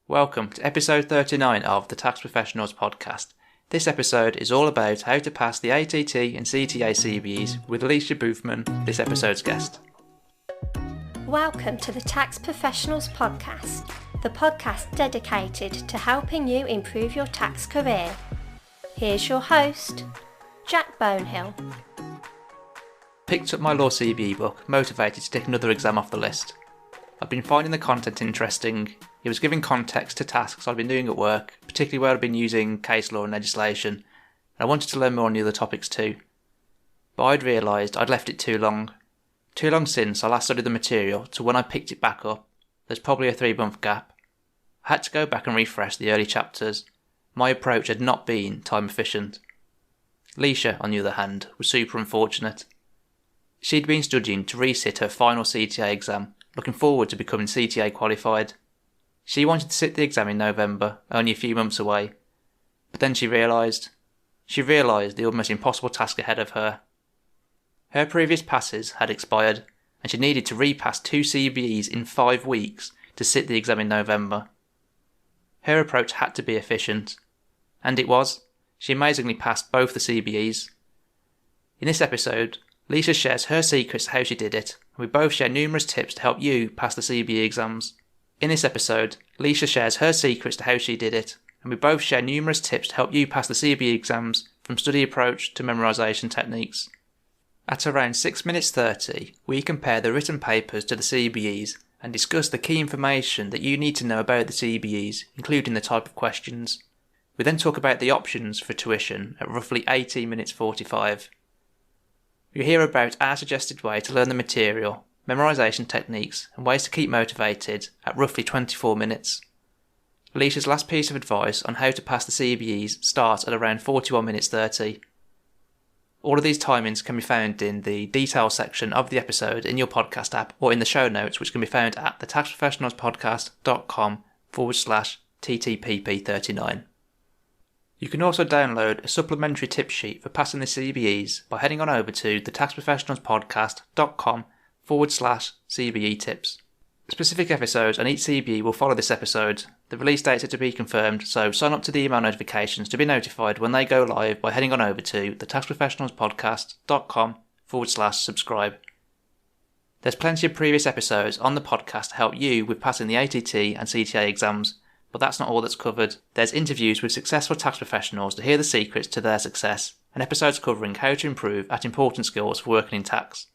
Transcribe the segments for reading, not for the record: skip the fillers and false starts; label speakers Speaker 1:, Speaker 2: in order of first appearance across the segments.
Speaker 1: Welcome to episode 39 of the Tax Professionals podcast. This episode is all about how to pass the ATT and CTA CBEs with Lisha Boothman, this episode's guest.
Speaker 2: Welcome to the Tax Professionals podcast, the podcast dedicated to helping you improve your tax career. Here's your host, Jack Bonehill.
Speaker 1: Picked up my law CBE book, motivated to take another exam off the list. I've been finding the content interesting. It was giving context to tasks I've been doing at work, particularly where I've been using case law and legislation, and I wanted to learn more on the other topics too. But I'd realised I'd left it too long. Too long since I last studied the material to when I picked it back up. There's probably a 3-month gap. I had to go back and refresh the early chapters. My approach had not been time efficient. Lisha, on the other hand, was super unfortunate. She'd been studying to resit her final CTA exam, looking forward to becoming CTA qualified. She wanted to sit the exam in November, only a few months away. But then she realised the almost impossible task ahead of her. Her previous passes had expired, and she needed to repass 2 CBEs in 5 weeks to sit the exam in November. Her approach had to be efficient, and it was. She amazingly passed both the CBEs. In this episode, Lisha shares her secrets to how she did it, and we both share numerous tips to help you pass the CBE exams. In this episode, Lisha shares her secrets to how she did it, and we both share numerous tips to help you pass the CBE exams, from study approach to memorisation techniques. At around 6 minutes 30, we compare the written papers to the CBEs and discuss the key information that you need to know about the CBEs, including the type of questions. We then talk about the options for tuition at roughly 18 minutes 45. You'll hear about our suggested way to learn the material, memorisation techniques and ways to keep motivated at roughly 24 minutes. Lisha's last piece of advice on how to pass the CBEs starts at around 41 minutes 30. All of these timings can be found in the details section of the episode in your podcast app or in the show notes, which can be found at thetaxprofessionalspodcast.com/TTPP39. You can also download a supplementary tip sheet for passing the CBEs by heading on over to thetaxprofessionalspodcast.com/CBE tips. Specific episodes on each CBE will follow this episode. The release dates are to be confirmed, so sign up to the email notifications to be notified when they go live by heading on over to thetaxprofessionalspodcast.com/subscribe. There's plenty of previous episodes on the podcast to help you with passing the ATT and CTA exams, but that's not all that's covered. There's interviews with successful tax professionals to hear the secrets to their success, and episodes covering how to improve at important skills for working in tax.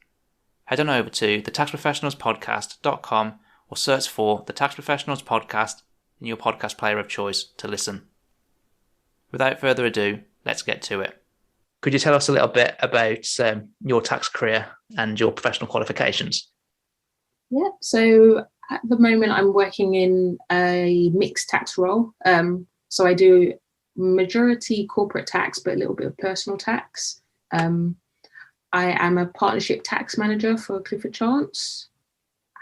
Speaker 1: Head on over to thetaxprofessionalspodcast.com or search for the Tax Professionals Podcast in your podcast player of choice to listen. Without further ado, let's get to it. Could you tell us a little bit about your tax career and your professional qualifications?
Speaker 3: Yeah, so at the moment I'm working in a mixed tax role. So I do majority corporate tax, but a little bit of personal tax. I am a partnership tax manager for Clifford Chance,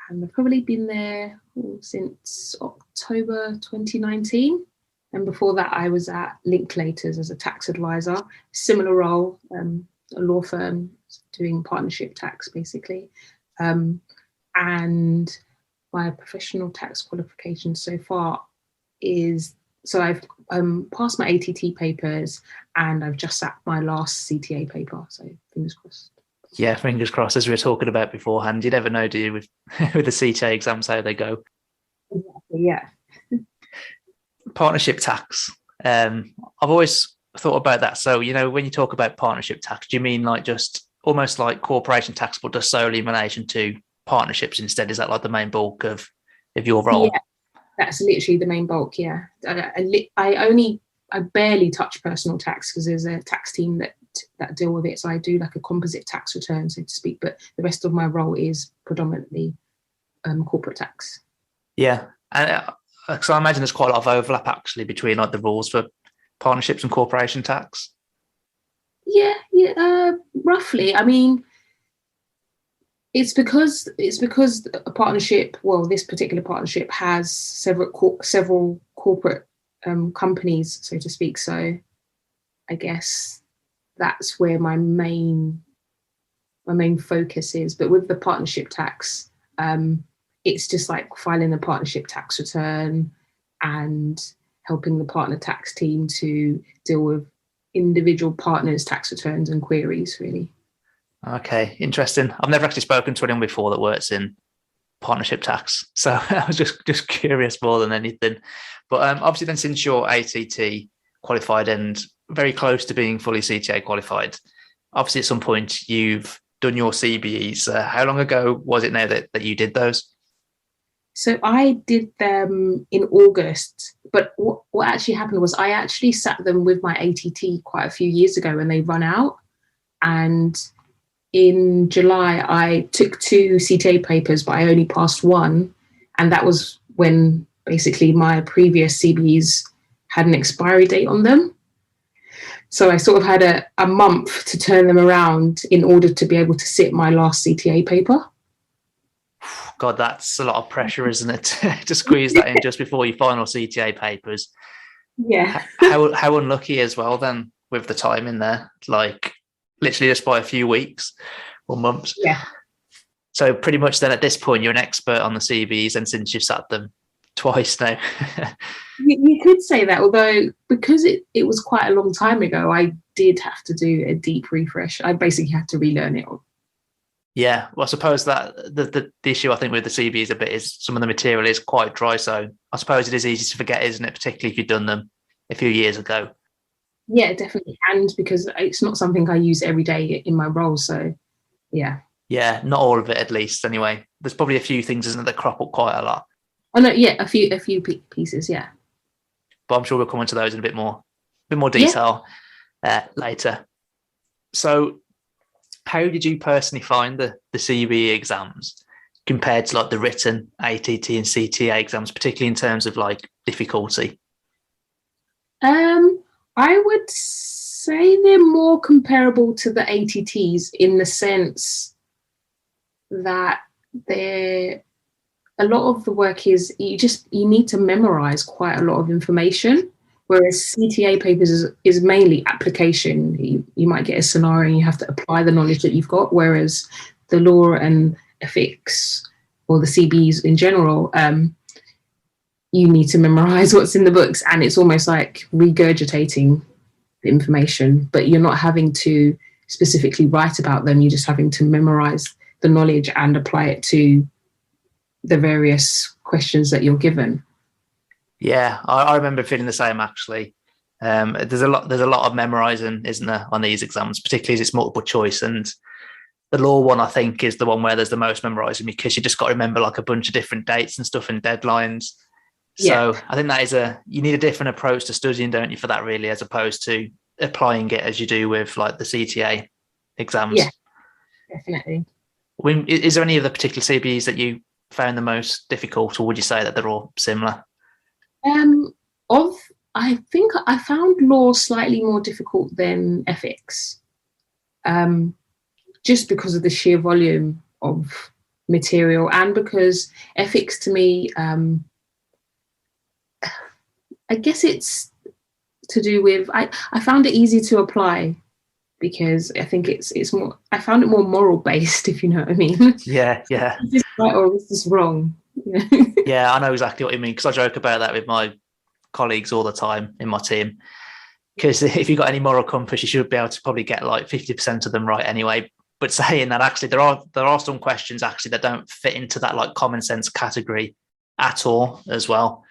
Speaker 3: and I've probably been there since October 2019. And before that, I was at Linklaters as a tax advisor, similar role, a law firm doing partnership tax basically. And my professional tax qualification so far is, so I've passed my ATT papers and I've just sat my last CTA paper, so fingers crossed.
Speaker 1: Yeah, fingers crossed. As we were talking about beforehand, you never know, do you, with the CTA exams, how they go.
Speaker 3: Exactly, yeah.
Speaker 1: Partnership tax. I've always thought about that. So, when you talk about partnership tax, do you mean like just almost like corporation tax, but just solely in relation to partnerships instead? Is that like the main bulk of your role?
Speaker 3: Yeah, that's literally the main bulk, yeah. I barely touch personal tax because there's a tax team that deal with it. So I do like a composite tax return, so to speak, but the rest of my role is predominantly corporate tax.
Speaker 1: Yeah, and so I imagine there's quite a lot of overlap actually between like the rules for partnerships and corporation tax.
Speaker 3: Yeah, roughly. I mean, it's because a partnership, well, this particular partnership has several corporate companies, so to speak. So I guess that's where my main focus is. But with the partnership tax, it's just like filing a partnership tax return, and helping the partner tax team to deal with individual partners' tax returns and queries, really.
Speaker 1: Okay, interesting. I've never actually spoken to anyone before that works in partnership tax, so I was just curious more than anything. But obviously then, since you're ATT qualified and very close to being fully CTA qualified, obviously at some point you've done your CBEs. How long ago was it now that you did those?
Speaker 3: So I did them in August, but what actually happened was I actually sat them with my ATT quite a few years ago and they run out. And in July, I took 2 CTA papers, but I only passed 1. And that was when basically my previous CBEs had an expiry date on them. So I sort of had a month to turn them around in order to be able to sit my last CTA paper.
Speaker 1: God, that's a lot of pressure, isn't it? To squeeze that in just before your final CTA papers.
Speaker 3: Yeah.
Speaker 1: How unlucky as well then with the time in there, like literally just by a few weeks or months.
Speaker 3: Yeah.
Speaker 1: So pretty much then at this point you're an expert on the CBs, and since you've sat them twice now.
Speaker 3: You could say that, although because it was quite a long time ago, I did have to do a deep refresh. I basically had to relearn it all.
Speaker 1: Yeah, well, I suppose that the issue I think with the CBs a bit is some of the material is quite dry. So I suppose it is easy to forget, isn't it? Particularly if you've done them a few years ago.
Speaker 3: Yeah, definitely. And because it's not something I use every day in my role. So, yeah.
Speaker 1: Yeah, not all of it at least anyway. There's probably a few things, isn't it, that crop up quite a lot.
Speaker 3: Oh, no, yeah, a few pieces, yeah.
Speaker 1: But I'm sure we'll come into those in a bit more detail later. So how did you personally find the CBE exams compared to like the written ATT and CTA exams, particularly in terms of like difficulty?
Speaker 3: I would say they're more comparable to the ATTs in the sense that a lot of the work is you need to memorize quite a lot of information, whereas CTA papers is mainly application. You might get a scenario and you have to apply the knowledge that you've got, whereas the law and ethics or the CBEs in general, you need to memorize what's in the books, and it's almost like regurgitating the information, but you're not having to specifically write about them. You're just having to memorize the knowledge and apply it to the various questions that you're given.
Speaker 1: Yeah, I remember feeling the same actually. There's a lot of memorizing, isn't there, on these exams, particularly as it's multiple choice. And the law one, I think, is the one where there's the most memorizing, because you just got to remember like a bunch of different dates and stuff and deadlines. So yeah. I think that is you need a different approach to studying, don't you, for that really, as opposed to applying it as you do with like the CTA exams.
Speaker 3: Yeah, definitely.
Speaker 1: Is there any of the particular CBEs that you found the most difficult, or would you say that they're all similar?
Speaker 3: I think I found law slightly more difficult than ethics, just because of the sheer volume of material, and because ethics to me, I guess it's to do with I found it easy to apply because I think it's more, I found it more moral based, if you know what I mean.
Speaker 1: Yeah.
Speaker 3: Is this right or is this wrong?
Speaker 1: Yeah, I know exactly what you mean, because I joke about that with my colleagues all the time in my team, because if you've got any moral compass, you should be able to probably get like 50% of them right anyway. But saying that, actually there are some questions actually that don't fit into that like common sense category at all as well.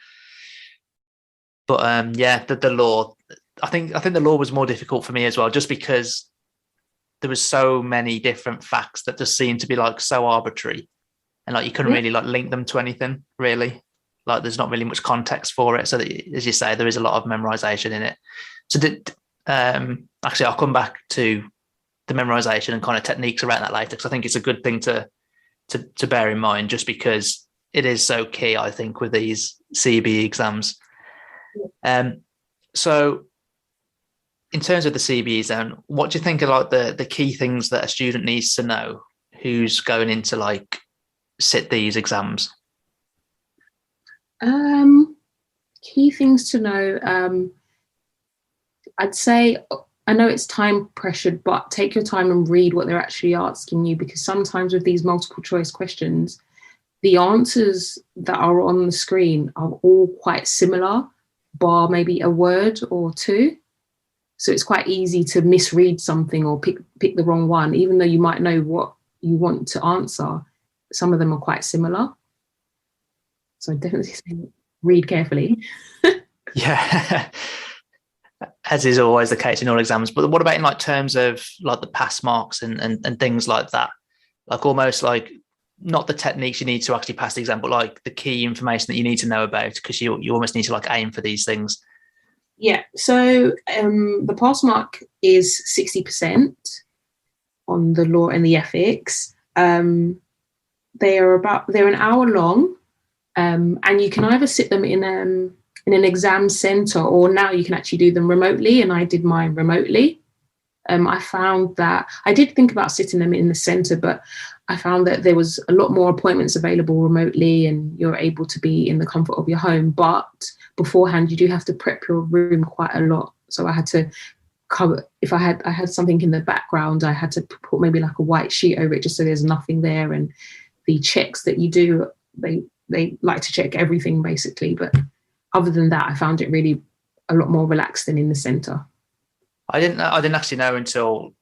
Speaker 1: But the law, I think the law was more difficult for me as well, just because there was so many different facts that just seemed to be like so arbitrary, and like you couldn't really like link them to anything really. Like there's not really much context for it. So that, as you say, there is a lot of memorization in it. So actually, I'll come back to the memorization and kind of techniques around that later, because I think it's a good thing to bear in mind, just because it is so key, I think, with these CBE exams. So in terms of the CBEs then, what do you think are like the key things that a student needs to know who's going into like sit these exams?
Speaker 3: Key things to know, I'd say, I know it's time pressured, but take your time and read what they're actually asking you, because sometimes with these multiple choice questions, the answers that are on the screen are all quite similar, bar maybe a word or two. So it's quite easy to misread something or pick the wrong one, even though you might know what you want to answer. Some of them are quite similar. So I definitely say read carefully.
Speaker 1: Yeah, as is always the case in all exams. But what about in like terms of like the pass marks and things like that? Like almost like not the techniques you need to actually pass the exam, but like the key information that you need to know about, because you almost need to like aim for these things.
Speaker 3: Yeah, so the pass mark is 60% on the law and the ethics. They're an hour long, and you can either sit them in an exam center, or now you can actually do them remotely. And I did mine remotely. I found that I did think about sitting them in the center, but I found that there was a lot more appointments available remotely, and you're able to be in the comfort of your home. But beforehand, you do have to prep your room quite a lot. So I had to cover, if I had something in the background, I had to put maybe like a white sheet over it just so there's nothing there. And the checks that you do, they like to check everything basically. But other than that, I found it really a lot more relaxed than in the center.
Speaker 1: I didn't actually know until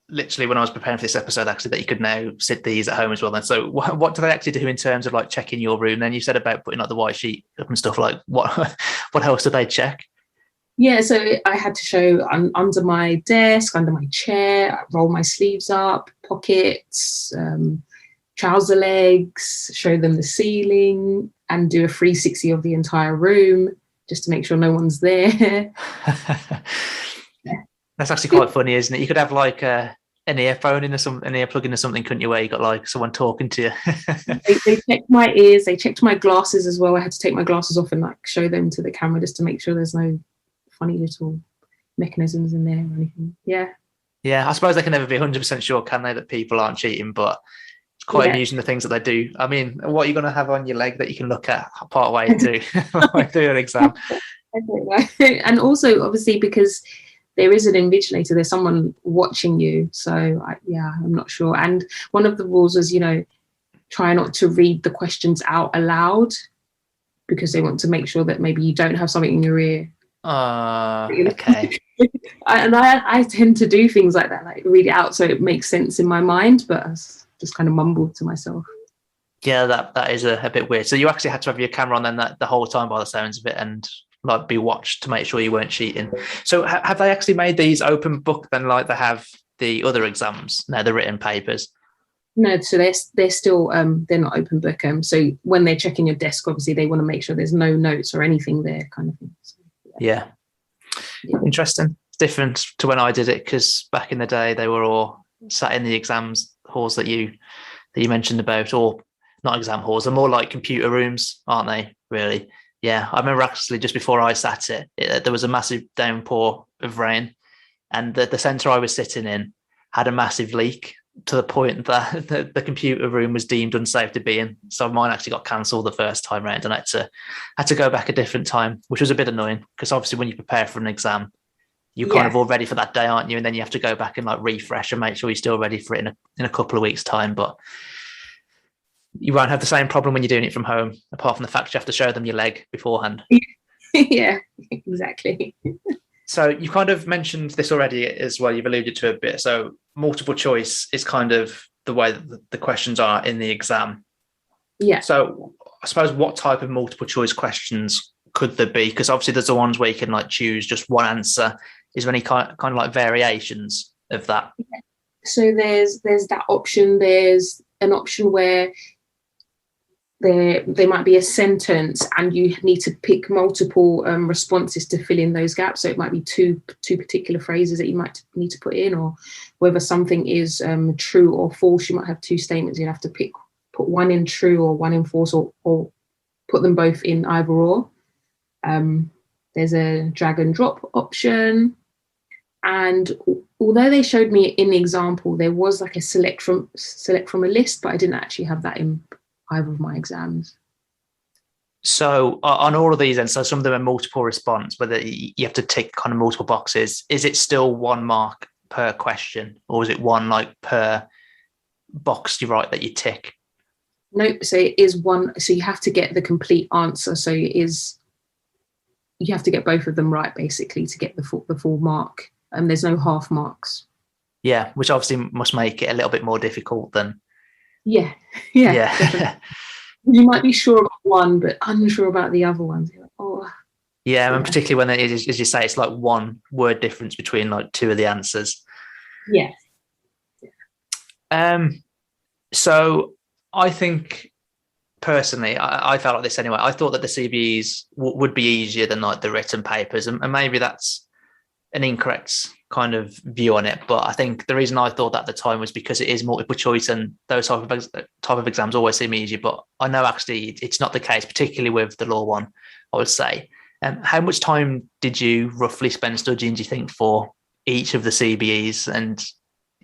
Speaker 1: literally when I was preparing for this episode, actually, that you could now sit these at home as well. Then, so what do they actually do in terms of like checking your room? Then you said about putting like the white sheet up and stuff. Like what else do they check?
Speaker 3: Yeah, so I had to show under my desk, under my chair, I roll my sleeves up, pockets, trouser legs, show them the ceiling, and do a 360 of the entire room just to make sure no one's there.
Speaker 1: That's actually quite funny, isn't it? You could have like an earphone an earplug into something, couldn't you? Where you got like someone talking to you.
Speaker 3: They checked my ears. They checked my glasses as well. I had to take my glasses off and like show them to the camera just to make sure there's no funny little mechanisms in there or anything. Yeah.
Speaker 1: I suppose they can never be 100% sure, can they, that people aren't cheating? But it's quite amusing the things that they do. I mean, what are you going to have on your leg that you can look at part way through an exam?
Speaker 3: I don't know. And also, obviously, because there is an invigilator, there's someone watching you. So, I'm not sure. And one of the rules was, try not to read the questions out aloud because they want to make sure that maybe you don't have something in your ear.
Speaker 1: Okay.
Speaker 3: And I tend to do things like that, like read it out so it makes sense in my mind, but I just kind of mumbled to myself.
Speaker 1: Yeah, that is a bit weird. So you actually had to have your camera on then the whole time by the sounds of it, and like be watched to make sure you weren't cheating. So have they actually made these open book then, like they have the other exams now, the written papers?
Speaker 3: No, so they're still they're not open book. So when they're checking your desk, obviously they want to make sure there's no notes or anything there, kind of thing. So,
Speaker 1: yeah. Interesting. It's different to when I did it, because back in the day they were all sat in the exams halls that you mentioned about, or not exam halls, they're more like computer rooms, aren't they? Really? Yeah, I remember actually just before I sat it, there was a massive downpour of rain, and the centre I was sitting in had a massive leak to the point that the computer room was deemed unsafe to be in. So mine actually got cancelled the first time round, and I had to go back a different time, which was a bit annoying because obviously when you prepare for an exam, you're kind of all ready for that day, aren't you? And then you have to go back and like refresh and make sure you're still ready for it in a couple of weeks' time. But you won't have the same problem when you're doing it from home, apart from the fact you have to show them your leg beforehand.
Speaker 3: Yeah, exactly.
Speaker 1: So you kind of mentioned this already as well. You've alluded to it a bit. So multiple choice is kind of the way that the questions are in the exam.
Speaker 3: Yeah.
Speaker 1: So I suppose what type of multiple choice questions could there be? Because obviously there's the ones where you can like choose just one answer. Is there any kind of like variations of that?
Speaker 3: Yeah. So there's that option. There's an option where there might be a sentence and you need to pick multiple responses to fill in those gaps. So it might be two particular phrases that you might need to put in, or whether something is true or false. You might have two statements. You have to put one in true or one in false, or put them both in either or. There's a drag and drop option. And although they showed me in the example, there was like a select from a list, but I didn't actually have that in either of my exams.
Speaker 1: So on all of these, and so some of them are multiple response, whether you have to tick kind of multiple boxes, is it still 1 mark per question, or is it one like per box you write that you tick?
Speaker 3: Nope. So it is one. So you have to get the complete answer. So you have to get both of them right, basically, to get the full mark. And there's no half marks.
Speaker 1: Yeah, which obviously must make it a little bit more difficult than.
Speaker 3: Yeah.
Speaker 1: Yeah.
Speaker 3: You might be sure about one, but unsure about the other ones. You're like, oh.
Speaker 1: Yeah, and particularly when it is, as you say, it's like one word difference between like two of the answers.
Speaker 3: Yeah.
Speaker 1: So I think personally, I felt like this anyway. I thought that the CBEs would be easier than like the written papers, and maybe that's an incorrect kind of view on it. But I think the reason I thought that at the time was because it is multiple choice, and those type of exams always seem easier. But I know actually it's not the case, particularly with the law one, I would say. How much time did you roughly spend studying, do you think, for each of the CBEs? And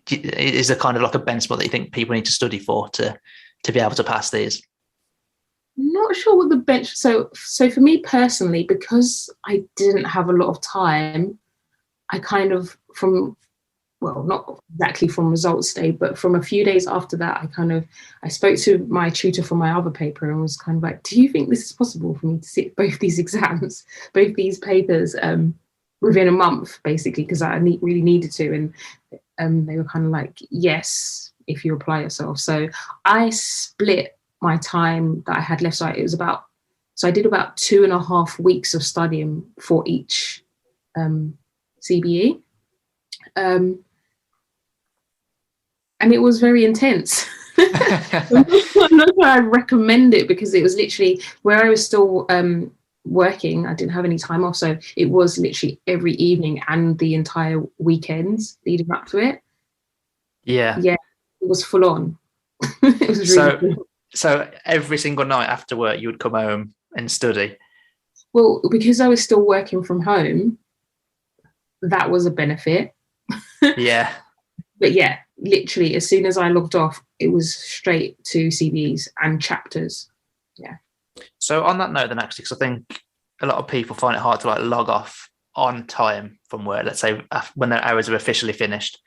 Speaker 1: is there kind of like a benchmark that you think people need to study for to be able to pass these?
Speaker 3: I'm not sure what the bench. So for me personally, because I didn't have a lot of time, I kind of not exactly from results day, but from a few days after that, I spoke to my tutor for my other paper and was kind of like, do you think this is possible for me to sit both these exams, both these papers within a month, basically, because I really needed to. And they were kind of like, yes, if you apply yourself. So I split my time that I had left. So I did about 2.5 weeks of studying for each CBE. And it was very intense. I'm not sure I recommend it, because it was literally where I was still working. I didn't have any time off, so it was literally every evening and the entire weekends leading up to it. Yeah, it was full on. It was really cool.
Speaker 1: So every single night after work, you would come home and study?
Speaker 3: Well, because I was still working from home, that was a benefit.
Speaker 1: Yeah.
Speaker 3: But yeah, literally, as soon as I logged off, it was straight to CBEs and chapters. Yeah.
Speaker 1: So on that note, then, actually, because I think a lot of people find it hard to like log off on time from work, let's say when their hours are officially finished.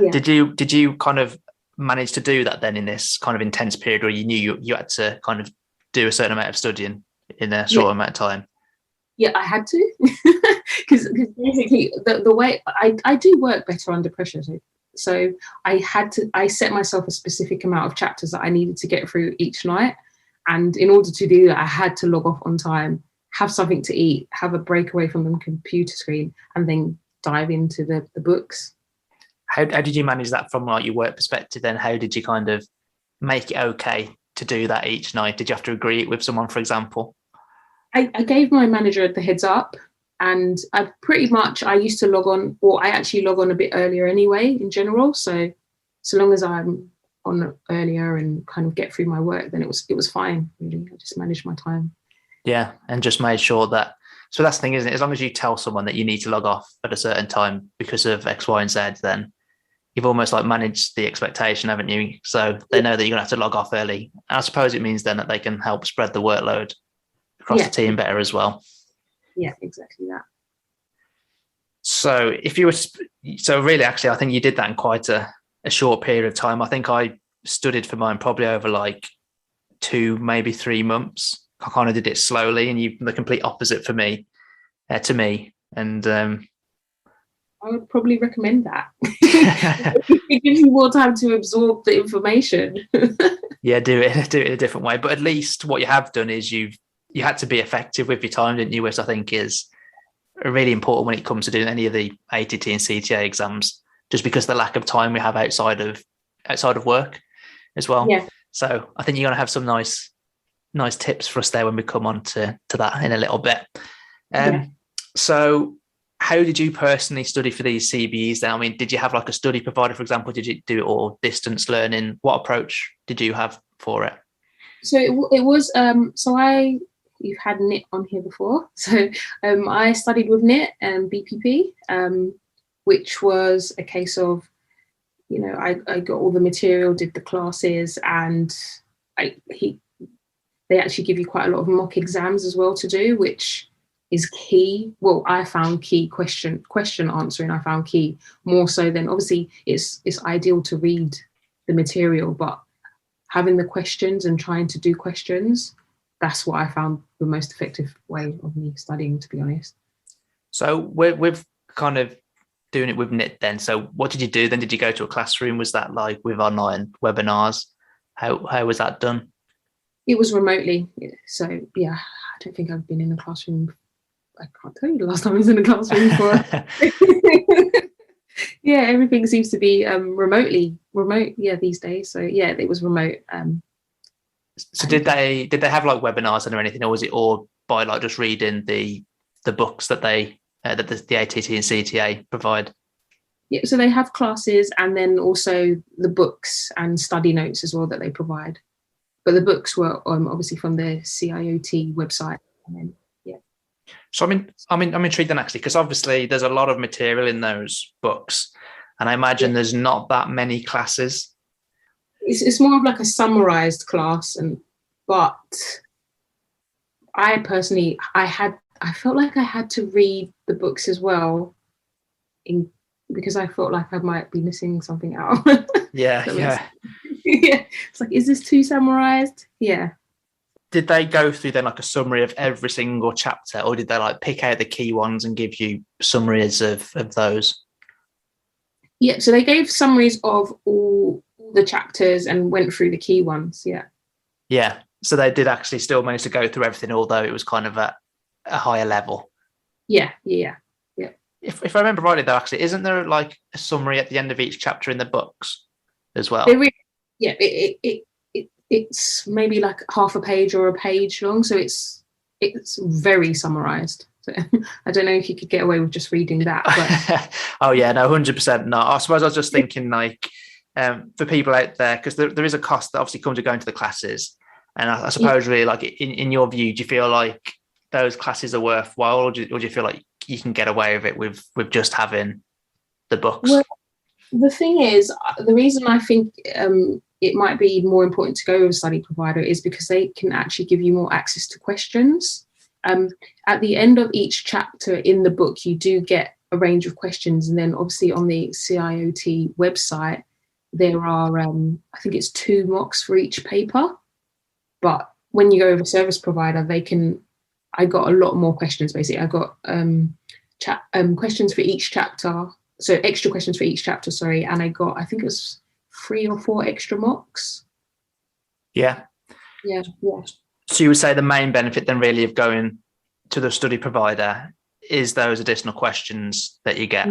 Speaker 1: Yeah. Did you kind of manage to do that then in this kind of intense period where you knew you had to kind of do a certain amount of studying in a short amount of time?
Speaker 3: Yeah, I had to, because basically the way I do work better under pressure. So I set myself a specific amount of chapters that I needed to get through each night. And in order to do that, I had to log off on time, have something to eat, have a break away from the computer screen, and then dive into the books.
Speaker 1: How did you manage that from like your work perspective then? How did you kind of make it okay to do that each night? Did you have to agree it with someone, for example?
Speaker 3: I gave my manager the heads up, and I used to log on, or I actually log on a bit earlier anyway in general. So long as I'm on earlier and kind of get through my work, then it was fine, really. I just managed my time.
Speaker 1: Yeah, and just made sure that. So that's the thing, isn't it? As long as you tell someone that you need to log off at a certain time because of X, Y, and Z, then you've almost like managed the expectation, haven't you? So they know that you're going to have to log off early. And I suppose it means then that they can help spread the workload across the team better as well.
Speaker 3: Yeah, exactly that.
Speaker 1: So if you were, really, actually, I think you did that in quite a short period of time. I think I studied for mine probably over like 2, maybe 3 months. I kind of did it slowly, and you the complete opposite for me, to me. And
Speaker 3: I would probably recommend that. It gives you more time to absorb the information.
Speaker 1: Yeah, do it in a different way. But at least what you have done is you had to be effective with your time, didn't you? Which I think is really important when it comes to doing any of the ATT and CTA exams, just because the lack of time we have outside of work as well.
Speaker 3: Yeah.
Speaker 1: So I think you're going to have some nice tips for us there when we come on to that in a little bit. So how did you personally study for these CBEs then? I mean, did you have like a study provider, for example? Did you do it all distance learning? What approach did you have for it?
Speaker 3: So it was, you've had NIT on here before. So I studied with NIT and BPP, which was a case of, I got all the material, did the classes, and they actually give you quite a lot of mock exams as well to do, which is key. Well, I found key question answering. I found key more so than, obviously it's ideal to read the material, but having the questions and trying to do questions, that's what I found the most effective way of me studying, to be honest.
Speaker 1: So with kind of doing it with NIT then, so what did you do then? Did you go to a classroom? Was that like with online webinars? How was that done?
Speaker 3: It was remotely. So yeah, I don't think I've been in a classroom. I can't tell you the last time I was in a classroom before. Yeah, everything seems to be remote these days. So yeah, it was remote.
Speaker 1: So did they have like webinars or anything, or was it all by like just reading the books that they that the ATT and CTA provide?
Speaker 3: Yeah, so they have classes and then also the books and study notes as well that they provide. But the books were obviously from the CIOT website. And then, yeah.
Speaker 1: So I'm intrigued then actually, because obviously there's a lot of material in those books, and I imagine there's not that many classes.
Speaker 3: It's more of like a summarized class, but I personally I felt like I had to read the books as well, because I felt like I might be missing something out.
Speaker 1: Yeah.
Speaker 3: Yeah. It's like, is this too summarized? Yeah.
Speaker 1: Did they go through then like a summary of every single chapter, or did they like pick out the key ones and give you summaries of those?
Speaker 3: Yeah, so they gave summaries of all the chapters and went through the key ones. Yeah.
Speaker 1: Yeah. So they did actually still manage to go through everything, although it was kind of at a higher level. Yeah. If I remember rightly, though, actually, isn't there like a summary at the end of each chapter in the books as well?
Speaker 3: It's maybe like half a page or a page long, so it's very summarized. So I don't know if you could get away with just reading that. But
Speaker 1: oh yeah, no, 100% not. I suppose I was just thinking like for people out there, because there is a cost that obviously comes with going to the classes, and I suppose really like in your view, do you feel like those classes are worthwhile, or do you feel like you can get away with it with just having the books?
Speaker 3: Well, the thing is, the reason I think it might be more important to go with a study provider is because they can actually give you more access to questions. At the end of each chapter in the book, you do get a range of questions. And then obviously on the CIOT website, there are, I think it's 2 mocks for each paper. But when you go with a service provider, I got a lot more questions, basically. I got questions for each chapter. So extra questions for each chapter, sorry. And I think it was 3 or 4 extra mocks.
Speaker 1: Yeah. So you would say the main benefit then really of going to the study provider is those additional questions that you get?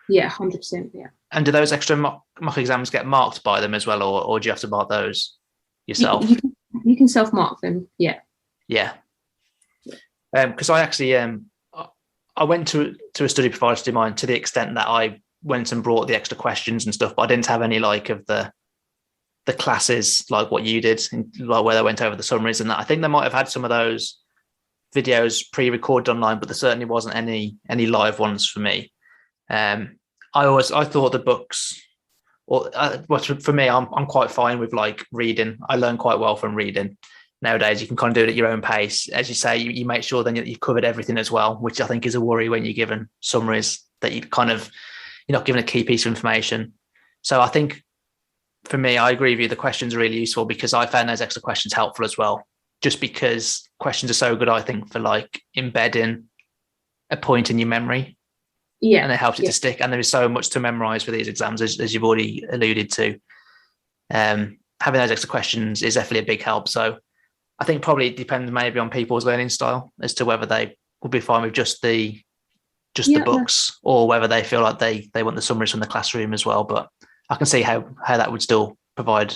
Speaker 3: Yeah, 100%, yeah.
Speaker 1: And do those extra mock exams get marked by them as well, or do you have to mark those yourself?
Speaker 3: You can self-mark them, yeah.
Speaker 1: Yeah. Because I actually, I went to a study provider to do mine to the extent that I went and brought the extra questions and stuff, but I didn't have any like of the classes like what you did, like where they went over the summaries and that. I think they might have had some of those videos pre-recorded online, but there certainly wasn't any live ones for me. I thought the books, for me, I'm quite fine with like reading. I learn quite well from reading. Nowadays, you can kind of do it at your own pace. As you say, you make sure then you've covered everything as well, which I think is a worry when you're given summaries that you're not given a key piece of information. So I think for me, I agree with you. The questions are really useful because I found those extra questions helpful as well, just because questions are so good, I think, for like embedding a point in your memory. Yeah. And it helps it to stick. And there is so much to memorize for these exams, as you've already alluded to. Having those extra questions is definitely a big help. So I think probably it depends maybe on people's learning style as to whether they will be fine with just the books, or whether they feel like they want the summaries from the classroom as well. But I can see how that would still provide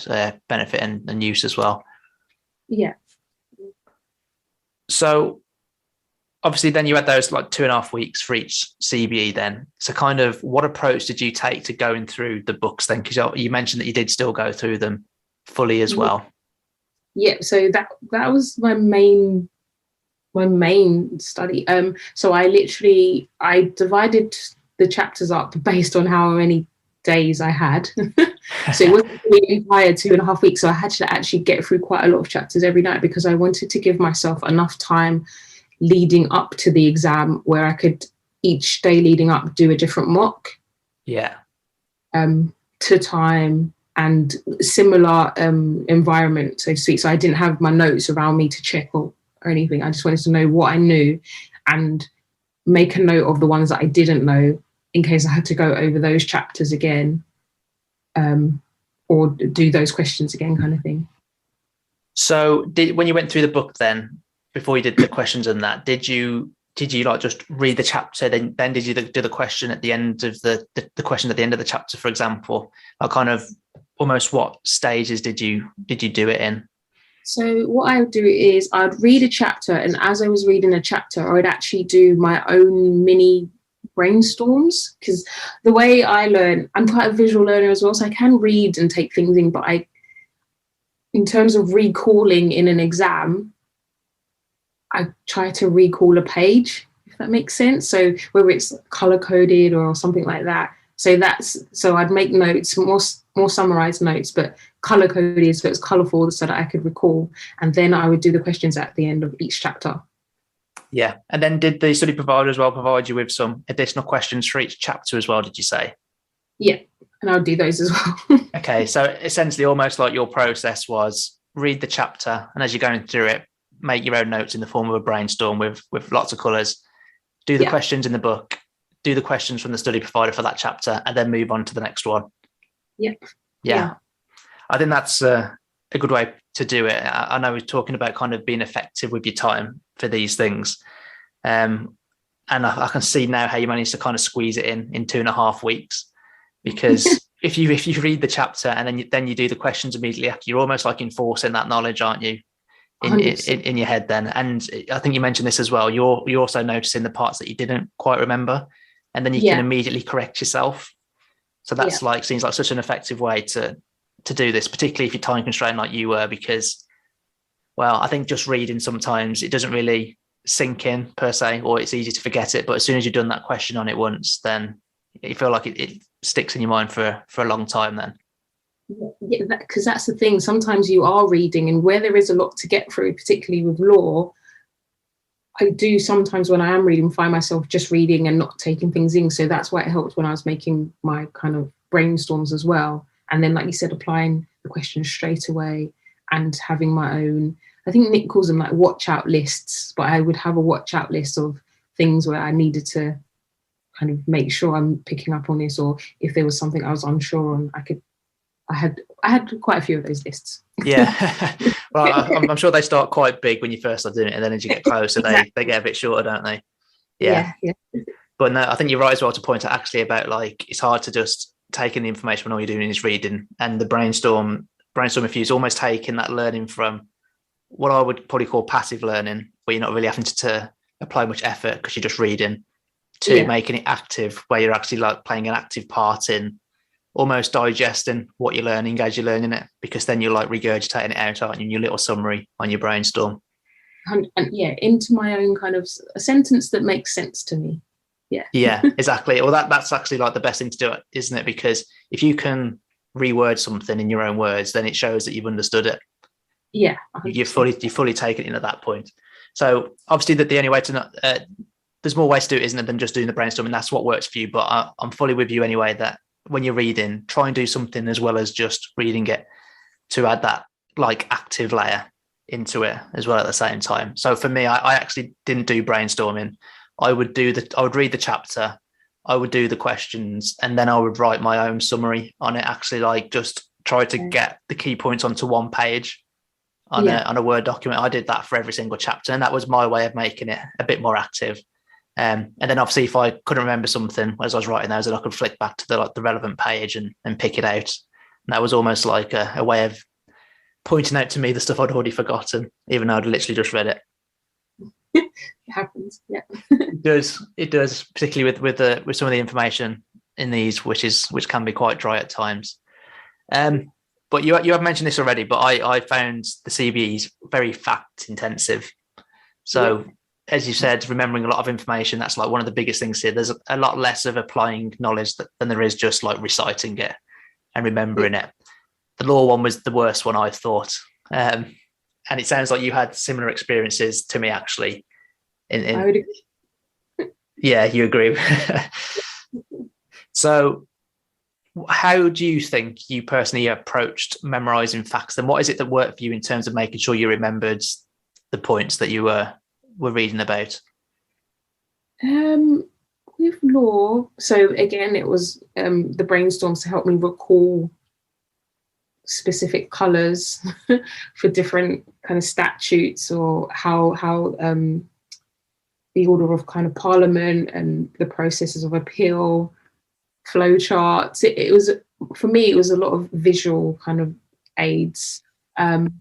Speaker 1: benefit and use as well.
Speaker 3: Yeah.
Speaker 1: So obviously then you had those like 2.5 weeks for each CBE then. So kind of what approach did you take to going through the books then? Because you mentioned that you did still go through them fully as well.
Speaker 3: Yeah, so that was my main study. So I divided the chapters up based on how many days I had. So it wasn't the entire 2.5 weeks. So I had to actually get through quite a lot of chapters every night because I wanted to give myself enough time leading up to the exam where I could each day leading up do a different mock.
Speaker 1: Yeah.
Speaker 3: To time and similar environment, so to speak. So I didn't have my notes around me to check or anything. I just wanted to know what I knew and make a note of the ones that I didn't know in case I had to go over those chapters again, or do those questions again, kind of thing.
Speaker 1: So when you went through the book then, before you did the questions and that, did you like just read the chapter, then did you do the question at the end of the question at the end of the chapter, for example? Or kind of almost what stages did you do it in?
Speaker 3: So what I would do is I'd read a chapter, and as I was reading a chapter, I would actually do my own mini brainstorms, because the way I learn, I'm quite a visual learner as well, so I can read and take things in, but in terms of recalling in an exam, I try to recall a page, if that makes sense. So whether it's color coded or something like that. So I'd make notes, more summarized notes, but color coded, so it's colorful, so that I could recall. And then I would do the questions at the end of each chapter.
Speaker 1: Yeah. And then did the study provider as well provide you with some additional questions for each chapter as well, did you say?
Speaker 3: Yeah. And I'll do those as well.
Speaker 1: Okay, so essentially almost like your process was read the chapter, and as you're going through it, make your own notes in the form of a brainstorm with lots of colours, do the questions in the book, do the questions from the study provider for that chapter, and then move on to the next one. Yeah. I think that's a good way to do it. I know we're talking about kind of being effective with your time for these things. And I can see now how you managed to kind of squeeze it in 2.5 weeks. Because if you read the chapter and then you do the questions immediately after, you're almost like enforcing that knowledge, aren't you, in your head then? And I think you mentioned this as well. You're also noticing the parts that you didn't quite remember, and then you can immediately correct yourself. So that's seems like such an effective way to do this, particularly if you're time constrained like you were, because, well, I think just reading sometimes it doesn't really sink in per se, or it's easy to forget it. But as soon as you've done that question on it once, then you feel like it sticks in your mind for a long time then.
Speaker 3: Yeah, because that's the thing. Sometimes you are reading, and where there is a lot to get through, particularly with law, I do sometimes when I am reading find myself just reading and not taking things in. So that's why it helped when I was making my kind of brainstorms as well. And then, like you said, applying the questions straight away and having my own, I think Nick calls them like watch out lists, but I would have a watch out list of things where I needed to kind of make sure I'm picking up on this, or if there was something I was unsure on, I had quite a few of those lists.
Speaker 1: Yeah. Well, I'm sure they start quite big when you first start doing it, and then as you get closer, exactly. they get a bit shorter, don't they? Yeah. But no, I think you're right as well to point out actually about like it's hard to just take in the information when all you're doing is reading, and the brainstorm if you're almost taking that learning from what I would probably call passive learning, where you're not really having to apply much effort because you're just reading, to making it active, where you're actually like playing an active part in almost digesting what you're learning as you're learning it, because then you're like regurgitating it out, aren't you, in your little summary on your brainstorm.
Speaker 3: And into my own kind of a sentence that makes sense to me.
Speaker 1: Yeah, exactly. Well, that's actually like the best thing to do it, isn't it? Because if you can reword something in your own words, then it shows that you've understood it.
Speaker 3: Yeah,
Speaker 1: you've fully taken it in at that point. So obviously that the only way to not there's more ways to do it, isn't it, than just doing the brainstorming. That's what works for you. But I'm fully with you anyway, that when you're reading, try and do something as well as just reading it, to add that like active layer into it as well at the same time. So for me, I actually didn't do brainstorming. I would read the chapter, I would do the questions, and then I would write my own summary on it. Actually, like just try to get the key points onto one page on a Word document. I did that for every single chapter, and that was my way of making it a bit more active. And then obviously if I couldn't remember something as I was writing those, then I could flick back to the relevant page and pick it out. And that was almost like a way of pointing out to me the stuff I'd already forgotten, even though I'd literally just read it.
Speaker 3: It happens. Yeah.
Speaker 1: It does, particularly with some of the information in these, which can be quite dry at times. But you have mentioned this already, but I found the CBEs very fact intensive. So as you said, remembering a lot of information, that's like one of the biggest things here. There's a lot less of applying knowledge than there is just like reciting it and remembering it. The law one was the worst one, I thought. And it sounds like you had similar experiences to me, actually.
Speaker 3: I would agree.
Speaker 1: Yeah, you agree. So How do you think you personally approached memorizing facts? And what is it that worked for you in terms of making sure you remembered the points that you were reading about?
Speaker 3: With law, so again, it was the brainstorms to help me recall specific colours for different kind of statutes, or how the order of kind of parliament and the processes of appeal, flow charts. It was, for me, it was a lot of visual kind of aids. And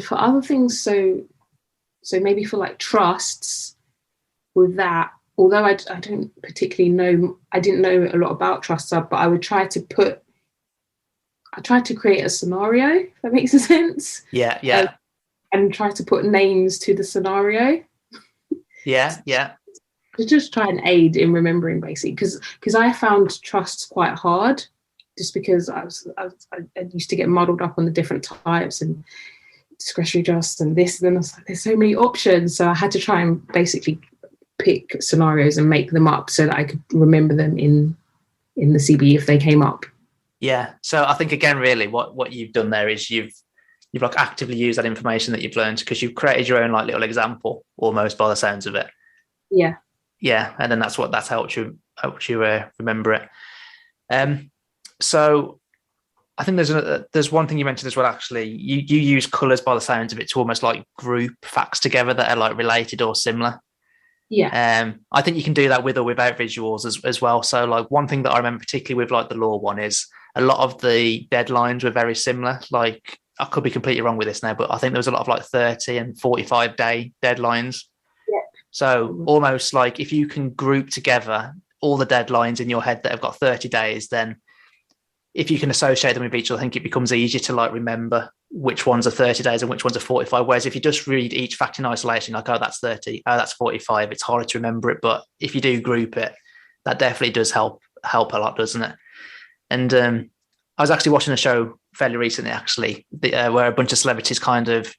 Speaker 3: for other things, so maybe for like trusts, with that, although I don't particularly know, I didn't know a lot about trusts, but I would try to create a scenario, if that makes sense.
Speaker 1: Yeah.
Speaker 3: And try to put names to the scenario.
Speaker 1: Yeah.
Speaker 3: To just try and aid in remembering, basically, because I found trusts quite hard, just because I used to get muddled up on the different types and discretionary trusts and this, and then I was like, there's so many options, so I had to try and basically pick scenarios and make them up so that I could remember them in the CBE if they came up.
Speaker 1: Yeah. So I think, again, really what you've done there is you've like actively used that information that you've learned, because you've created your own like little example almost, by the sounds of it. Yeah. And then that's helped you remember it. So I think there's one thing you mentioned as well, actually. You use colours, by the sounds of it, to almost like group facts together that are like related or similar.
Speaker 3: Yeah.
Speaker 1: I think you can do that with or without visuals as well. So like one thing that I remember particularly with like the law one is a lot of the deadlines were very similar. Like, I could be completely wrong with this now, but I think there was a lot of like 30 and 45 day deadlines.
Speaker 3: Yeah.
Speaker 1: So almost like if you can group together all the deadlines in your head that have got 30 days, then if you can associate them with each other, I think it becomes easier to like remember which ones are 30 days and which ones are 45. Whereas if you just read each fact in isolation, like, oh, that's 30, oh, that's 45, it's harder to remember it. But if you do group it, that definitely does help a lot, doesn't it? And I was actually watching a show fairly recently, actually, where a bunch of celebrities kind of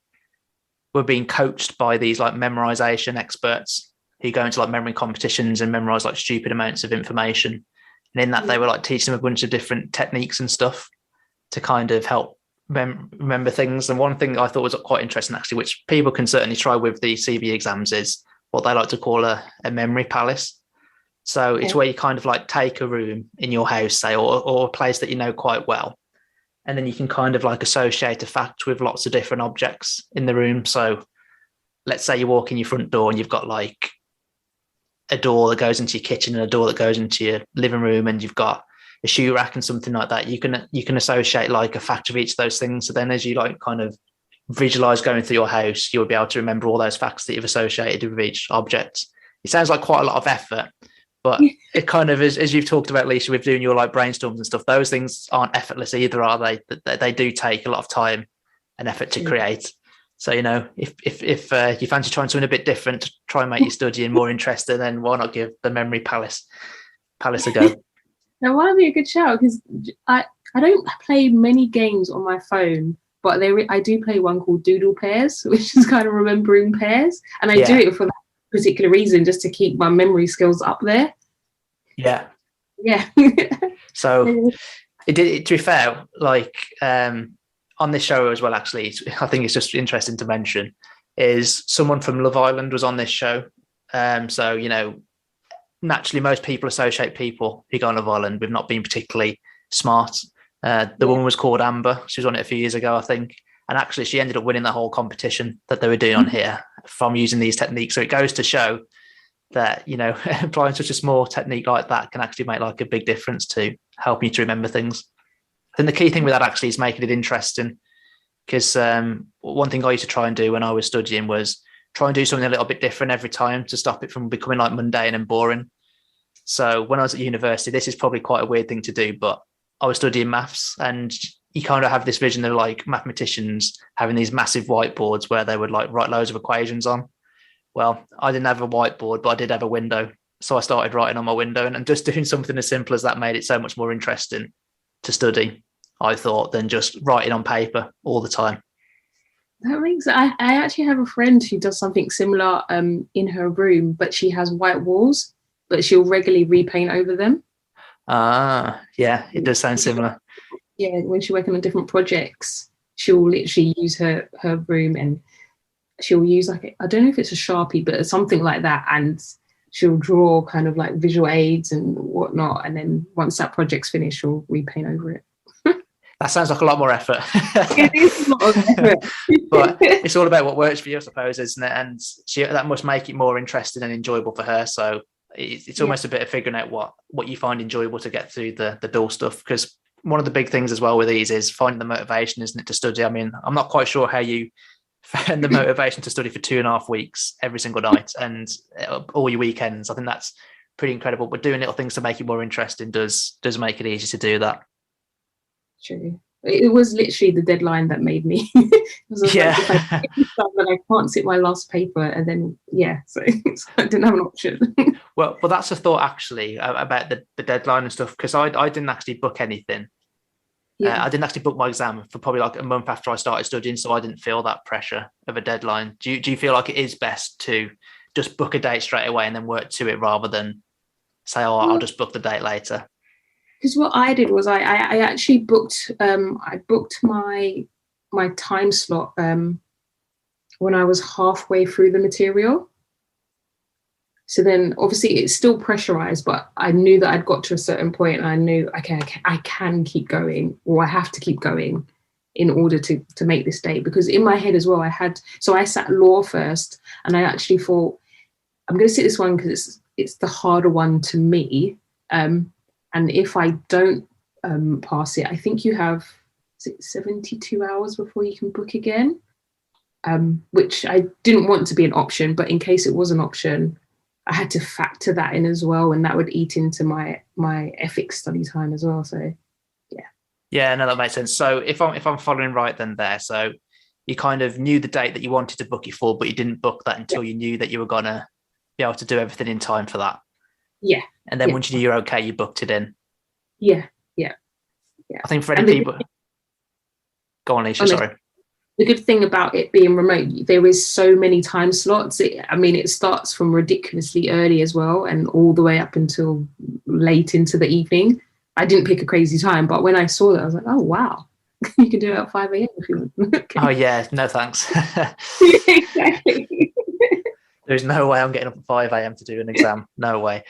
Speaker 1: were being coached by these like memorization experts who go into like memory competitions and memorize like stupid amounts of information. And in that, they were like teaching them a bunch of different techniques and stuff to kind of help remember things. And one thing I thought was quite interesting, actually, which people can certainly try with the CBE exams, is what they like to call a memory palace. So it's where you kind of like take a room in your house, say, or a place that you know quite well. And then you can kind of like associate a fact with lots of different objects in the room. So let's say you walk in your front door and you've got like a door that goes into your kitchen and a door that goes into your living room, and you've got a shoe rack and something like that. You can associate like a fact of each of those things. So then as you like kind of visualize going through your house, you'll be able to remember all those facts that you've associated with each object. It sounds like quite a lot of effort, but it kind of is, as you've talked about, Lisha, with doing your like brainstorms and stuff, those things aren't effortless either, are they? They do take a lot of time and effort to create. So, you know, if you fancy trying something a bit different to try and make your studying more interesting, then why not give the memory palace a go?
Speaker 3: Now, why be a good shout? Because I don't play many games on my phone, but I do play one called Doodle Pairs, which is kind of remembering pairs, and I do it for that particular reason, just to keep my memory skills up there.
Speaker 1: Yeah.
Speaker 3: So
Speaker 1: to be fair, like on this show as well, actually, I think it's just interesting to mention, is someone from Love Island was on this show. So, you know, naturally most people associate people who go on Love Island with not being particularly smart. The woman was called Amber. She was on it a few years ago, I think. And actually she ended up winning the whole competition that they were doing on here from using these techniques. So it goes to show that, you know, applying such a small technique like that can actually make like a big difference to helping you to remember things. I think the key thing with that actually is making it interesting, because one thing I used to try and do when I was studying was try and do something a little bit different every time to stop it from becoming like mundane and boring. So when I was at university, this is probably quite a weird thing to do, but I was studying maths, and you kind of have this vision of like mathematicians having these massive whiteboards where they would like write loads of equations on. Well, I didn't have a whiteboard, but I did have a window. So I started writing on my window, and just doing something as simple as that made it so much more interesting to study, I thought, than just writing on paper all the time.
Speaker 3: That makes I actually have a friend who does something similar in her room, but she has white walls, but she'll regularly repaint over them.
Speaker 1: Yeah, it does sound similar.
Speaker 3: Yeah, when she's working on different projects, she'll literally use her room, and she'll use like, I don't know if it's a Sharpie, but something like that, and she'll draw kind of like visual aids and whatnot, and then once that project's finished, she'll repaint over it.
Speaker 1: That sounds like a lot more effort.
Speaker 3: It is a lot of effort.
Speaker 1: But it's all about what works for you, I suppose, isn't it? And that must make it more interesting and enjoyable for her. So it's almost a bit of figuring out what you find enjoyable to get through the dull stuff. Because one of the big things as well with these is finding the motivation, isn't it, to study? I mean, I'm not quite sure how you found the motivation to study for 2.5 weeks every single night and all your weekends. I think that's pretty incredible. But doing little things to make it more interesting does make it easy to do that.
Speaker 3: True. It was literally the deadline that made me. Like, if I then I can't sit my last paper, and then so I didn't have an option.
Speaker 1: Well, that's a thought actually about the deadline and stuff, because I didn't actually book anything. I didn't actually book my exam for probably like a month after I started studying, so I didn't feel that pressure of a deadline. Do you feel like it is best to just book a date straight away and then work to it rather than say, I'll just book the date later?
Speaker 3: Because what I did was I actually booked my time slot when I was halfway through the material. So then obviously it's still pressurized, but I knew that I'd got to a certain point, and I knew, okay, I can keep going, or I have to keep going in order to make this date. Because in my head as well, I sat law first, and I actually thought, I'm going to sit this one because it's the harder one to me. And if I don't pass it, I think you have 72 hours before you can book again, which I didn't want to be an option. But in case it was an option, I had to factor that in as well. And that would eat into my ethics study time as well. So, yeah. Yeah,
Speaker 1: no, that makes sense. So if I'm following right then there, so you kind of knew the date that you wanted to book it for, but you didn't book that until you knew that you were going to be able to do everything in time for that.
Speaker 3: Yeah.
Speaker 1: And then once you knew you're okay, you booked it in.
Speaker 3: Yeah.
Speaker 1: I think for any people... Go on, Lisha, sorry.
Speaker 3: The good thing about it being remote, there is so many time slots. It starts from ridiculously early as well, and all the way up until late into the evening. I didn't pick a crazy time, but when I saw that, I was like, oh, wow. You can do it at 5 a.m. if you want. Okay.
Speaker 1: Oh, yeah. No, thanks.
Speaker 3: Exactly.
Speaker 1: There's no way I'm getting up at 5 a.m. to do an exam. No way.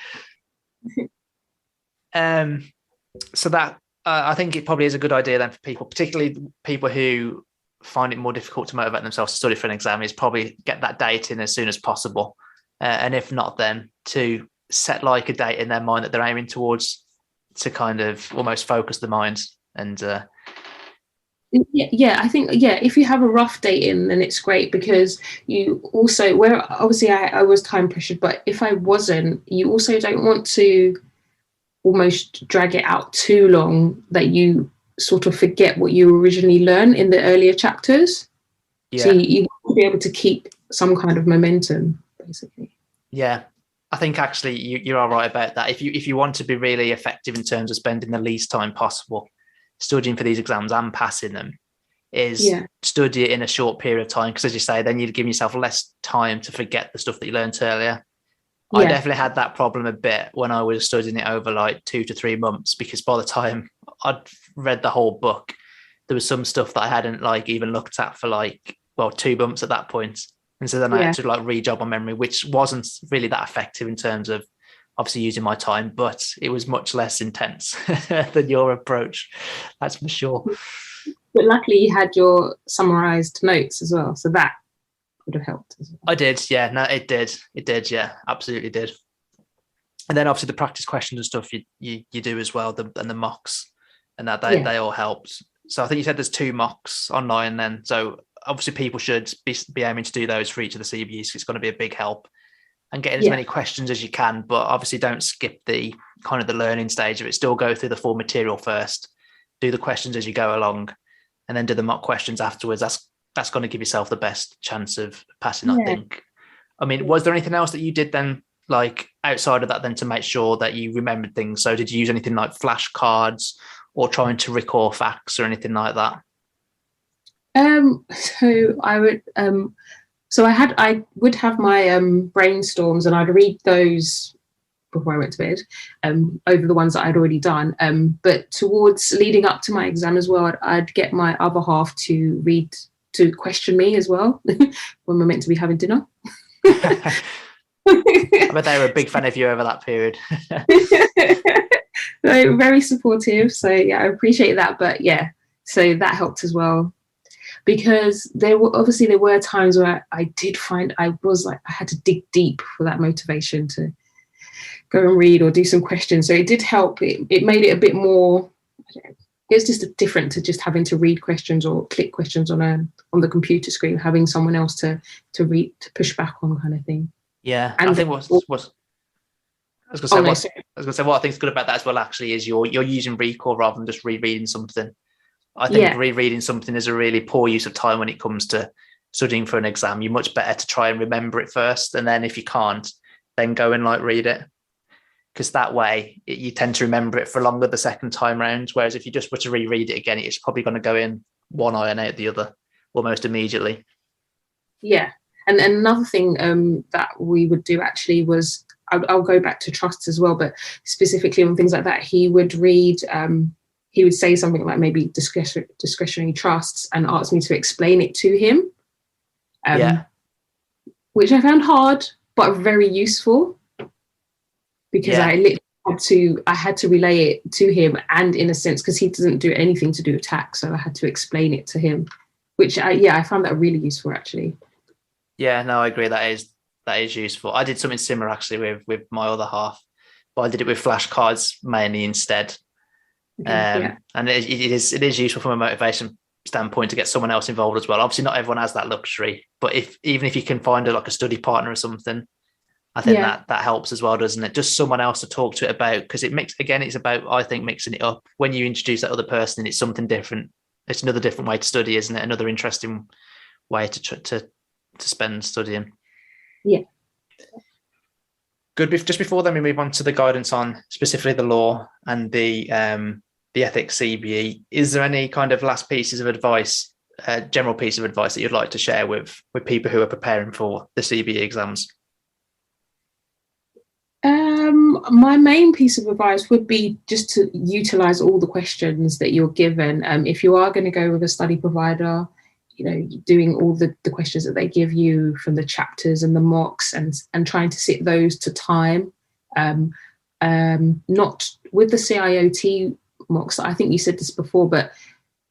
Speaker 1: So that I think it probably is a good idea then for people, particularly people who find it more difficult to motivate themselves to study for an exam, is probably get that date in as soon as possible. And if not, then to set like a date in their mind that they're aiming towards, to kind of almost focus the mind. And
Speaker 3: I think if you have a rough date in, then it's great, because you also, where obviously I was time pressured, but if I wasn't, you also don't want to almost drag it out too long that you sort of forget what you originally learned in the earlier chapters. So you want to be able to keep some kind of momentum, basically.
Speaker 1: Yeah, I think actually you're all right about that. If you want to be really effective in terms of spending the least time possible studying for these exams and passing them, is study it in a short period of time, because as you say, then you'd give yourself less time to forget the stuff that you learned earlier. I definitely had that problem a bit when I was studying it over like 2 to 3 months, because by the time I'd read the whole book, there was some stuff that I hadn't like even looked at for 2 months at that point. And so then I had to rejob on memory, which wasn't really that effective in terms of obviously using my time, but it was much less intense than your approach. That's for sure.
Speaker 3: But luckily you had your summarized notes as well, so that would have helped as well.
Speaker 1: I did, yeah. No, it did, yeah, absolutely did. And then obviously the practice questions and stuff you do as well, and the mocks, and that they all helped. So I think you said there's 2 mocks online then. So obviously people should be aiming to do those for each of the CBEs. It's going to be a big help, and getting as many questions as you can, but obviously don't skip the kind of the learning stage of it. Still go through the full material first, do the questions as you go along, and then do the mock questions afterwards. That's going to give yourself the best chance of passing, I think. I mean, was there anything else that you did then, like outside of that, then to make sure that you remembered things? So did you use anything like flashcards or trying to recall facts or anything like that?
Speaker 3: So I would, I would have my brainstorms, and I'd read those before I went to bed, over the ones that I'd already done. But towards leading up to my exam as well, I'd get my other half to question me as well when we're meant to be having dinner.
Speaker 1: I bet they were a big fan of you over that period.
Speaker 3: So very supportive. So yeah, I appreciate that. But yeah, so that helped as well. Because there were times where I did find I had to dig deep for that motivation to go and read or do some questions. So it did help. It made it a bit more. It's just different to just having to read questions or click questions on the computer screen. Having someone else to read, to push back on, kind of thing.
Speaker 1: Yeah, and I think what I was going to say, what I think is good about that as well actually is you're using recall rather than just rereading something. I think rereading something is a really poor use of time when it comes to studying for an exam. You're much better to try and remember it first, and then if you can't, then go and read it, because that way you tend to remember it for longer the second time round. Whereas if you just were to reread it again, it's probably going to go in one eye and out the other almost immediately. Yeah,
Speaker 3: and another thing that we would do actually was I'll go back to trusts as well, but specifically on things like that, he would read. He would say something like maybe discretionary trusts and ask me to explain it to him, which I found hard but very useful, because I literally had to relay it to him, and in a sense, because he doesn't do anything to do with tax, so I had to explain it to him, which I found that really useful actually.
Speaker 1: Yeah, no, I agree. That is useful. I did something similar actually with my other half, but I did it with flashcards mainly instead. And it is useful from a motivation standpoint to get someone else involved as well. Obviously not everyone has that luxury, but even if you can find a study partner or something, I think that helps as well, doesn't it? Just someone else to talk to it about, because it's about, I think, mixing it up. When you introduce that other person, it's something different. It's another different way to study, isn't it? Another interesting way to spend studying.
Speaker 3: Yeah.
Speaker 1: Good. Just before then we move on to the guidance on specifically the law and the ethics CBE, is there any kind of last pieces of advice, general piece of advice that you'd like to share with people who are preparing for the CBE exams?
Speaker 3: My main piece of advice would be just to utilize all the questions that you're given. If you are going to go with a study provider, doing all the questions that they give you from the chapters and the mocks, and trying to sit those to time. Not with the CIOT mocks, I think you said this before, but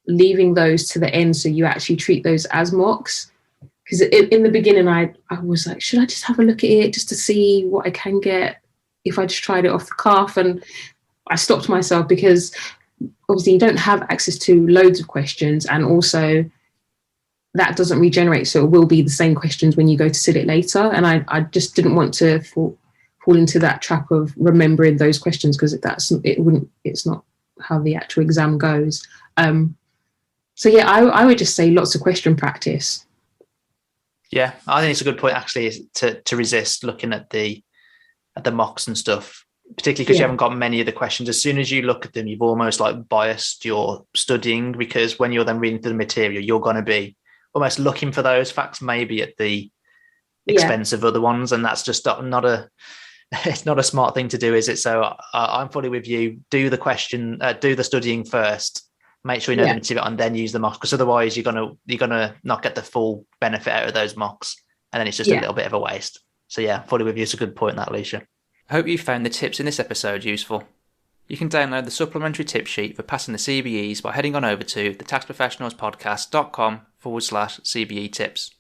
Speaker 3: leaving those to the end so you actually treat those as mocks. Because in the beginning I was like, should I just have a look at it just to see what I can get if I just tried it off the cuff? And I stopped myself, because obviously you don't have access to loads of questions, and also that doesn't regenerate, so it will be the same questions when you go to sit it later. And I just didn't want to fall into that trap of remembering those questions, because it's not how the actual exam goes. So yeah, I would just say lots of question practice.
Speaker 1: Yeah, I think it's a good point actually, is to resist looking at the mocks and stuff, particularly because you haven't got many of the questions. As soon as you look at them, you've almost biased your studying, because when you're then reading through the material, you're going to be almost looking for those facts maybe at the expense of other ones, and that's just it's not a smart thing to do, is it? So I'm fully with you. Do the studying first, make sure you know the material, and then use the mocks, because otherwise you're gonna not get the full benefit out of those mocks, and then it's just a little bit of a waste. So yeah, fully with you. It's a good point, that, Lisha. I hope you found the tips in this episode useful. You can download the supplementary tip sheet for passing the CBEs by heading on over to thetaxprofessionalspodcast.com/CBE tips.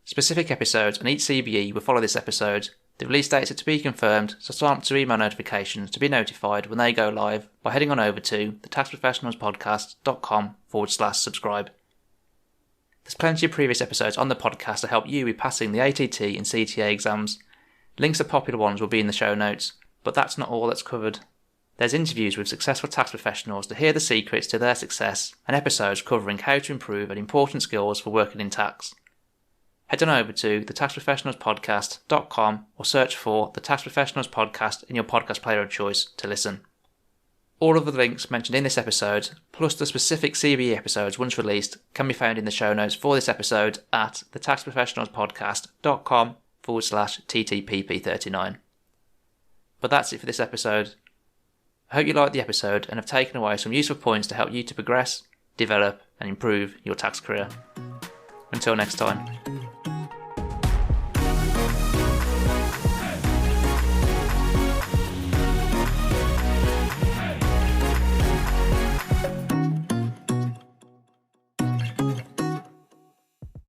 Speaker 1: Specific episodes on each CBE will follow this episode. The release dates are to be confirmed, so sign up to email notifications to be notified when they go live by heading on over to thetaxprofessionalspodcast.com/subscribe. There's plenty of previous episodes on the podcast to help you with passing the ATT and CTA exams. Links to popular ones will be in the show notes, but that's not all that's covered. There's interviews with successful tax professionals to hear the secrets to their success, and episodes covering how to improve and important skills for working in tax. Head on over to thetaxprofessionalspodcast.com or search for the Tax Professionals Podcast in your podcast player of choice to listen. All of the links mentioned in this episode, plus the specific CBE episodes once released, can be found in the show notes for this episode at thetaxprofessionalspodcast.com/TTPP39. But that's it for this episode. I hope you liked the episode and have taken away some useful points to help you to progress, develop and improve your tax career. Until next time.